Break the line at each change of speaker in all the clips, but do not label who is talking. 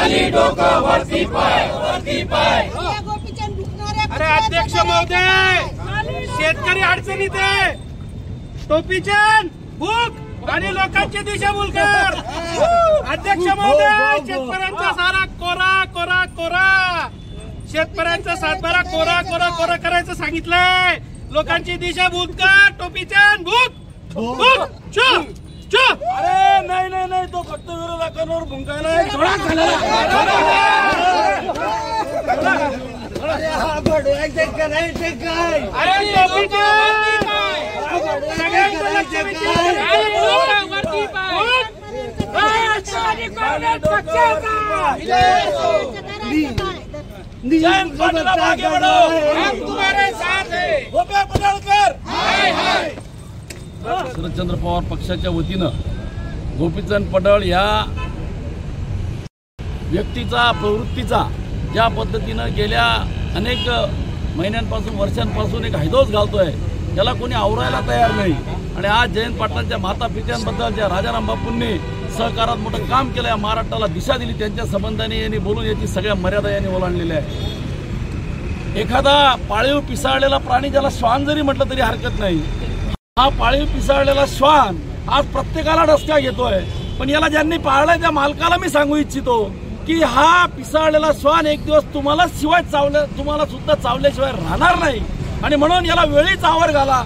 खाली डोकं वरती पाय वरती पाय।
अरे अध्यक्ष महोदय, शेतकरी अडचणीत आहे, टोपीचंद भूक आणि लोकांची दिशाभूल कर। अध्यक्ष महोदय, शेतकऱ्यांचा सारा कोरा कोरा कोरा, शेतकऱ्यांचा सातबारा कोरा कोरा कोरा करायचं सांगितलंय। लोकांची दिशाभूल कर, टोपीचंद भूक भूक चुप चुप।
अरे नाही नाही नाही, तो फक्त विरोधकांवर भुंकायला
अरे
आगे बढ़ो, हम तुम्हारे साथ हैं। गोपे पडळकर।
शरदचंद्र पवार पक्षाच्या वतीनं गोपीचंद पडळ या व्यक्तीचा प्रवृत्तीचा ज्या पद्धतीनं गेल्या अनेक महिन्यांपासून वर्षांपासून एक हैदोस घालतोय, त्याला कोणी आवरायला तयार नाही। आणि आज जयंत पाटलांच्या माता पित्यांबद्दल ज्या राजाराम बापूंनी सहकारात मोठं काम केलं, या महाराष्ट्राला दिशा दिली, त्यांच्या संबंधाने यांनी बोलून याची सगळ्या मर्यादा यांनी ओलांडलेल्या आहे। एखादा पाळीव पिसाळलेला प्राणी, ज्याला श्वान जरी म्हटलं तरी हरकत नाही, हा पाळीव पिसाळलेला श्वान आज प्रत्येकाला डसक्या घेतोय। पण याला ज्यांनी पाळलाय त्या मालकाला मी सांगू इच्छितो की हा पिसाळलेला श्वान एक दिवस तुम्हाला सुद्धा चावल्याशिवाय राहणार नाही, आणि म्हणून याला वेळीच आवर घाला।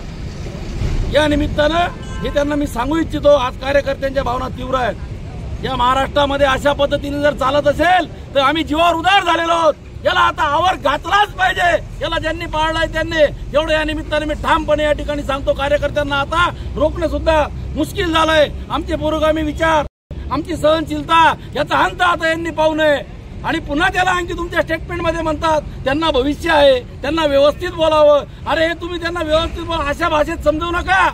या निमित्तानं हे त्यांना मी सांगू इच्छितो, आज कार्यकर्त्यांच्या भावना तीव्र आहेत। या महाराष्ट्रामध्ये अशा पद्धतीने जर चालत असेल तर आम्ही जीवावर उदार झालेलो आहोत। याला आता आवर घातलाच पाहिजे, याला ज्यांनी पाळलाय त्यांनी। एवढं या निमित्ताने मी ठामपणे या ठिकाणी सांगतो, कार्यकर्त्यांना आता रोखणं सुद्धा मुश्किल झालंय। आमचे पुरोगामी विचार, आमची सहनशीलता याचा अंत आता यांनी पाहू नये। आणि पुन्हा त्याला आणखी तुमच्या स्टेटमेंटमध्ये म्हणतात त्यांना भविष्य आहे, त्यांना व्यवस्थित बोलावं। अरे हे तुम्ही त्यांना व्यवस्थित बोला, अशा भाषेत समजवू नका।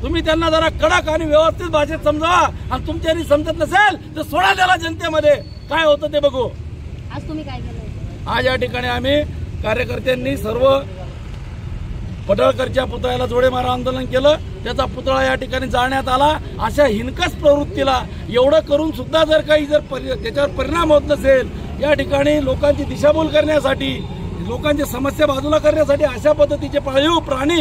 तुम्ही त्यांना जरा कडक आणि व्यवस्थित भाषेत समजावा, आणि तुमच्यानी समजत नसेल तर सोडा त्याला जनतेमध्ये, काय होतं ते बघू।
आज तुम्ही काय केलं?
आज या ठिकाणी आम्ही कार्यकर्त्यांनी सर्व पडळकरच्या पुतळ्याला जोडे मारा आंदोलन केलं, त्याचा पुतळा या ठिकाणी जाळण्यात आला। अशा हिनकस प्रवृत्तीला एवढं करून सुद्धा जर काही त्याच्यावर परिणाम होत नसेल, या ठिकाणी लोकांची दिशाभूल करण्यासाठी, लोकांची समस्या बाजूला करण्यासाठी अशा पद्धतीचे पाळीव प्राणी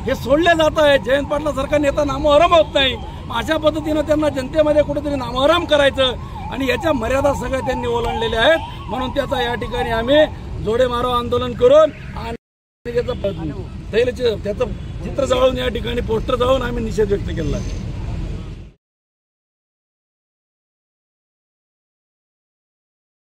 हे सोडले जात आहेत। जयंत पाटलासारखा नेता नामोहरम होत नाही, अशा पद्धतीनं त्यांना जनतेमध्ये कुठेतरी नामोहरम करायचं, आणि याच्या मर्यादा सगळ्या त्यांनी ओलांडलेल्या आहेत। म्हणून त्याचा या ठिकाणी आम्ही जोडे मारो आंदोलन करून आणि त्याचं चित्र जाळून, या ठिकाणी पोस्टर जाळून आम्ही निषेध व्यक्त केला आहे।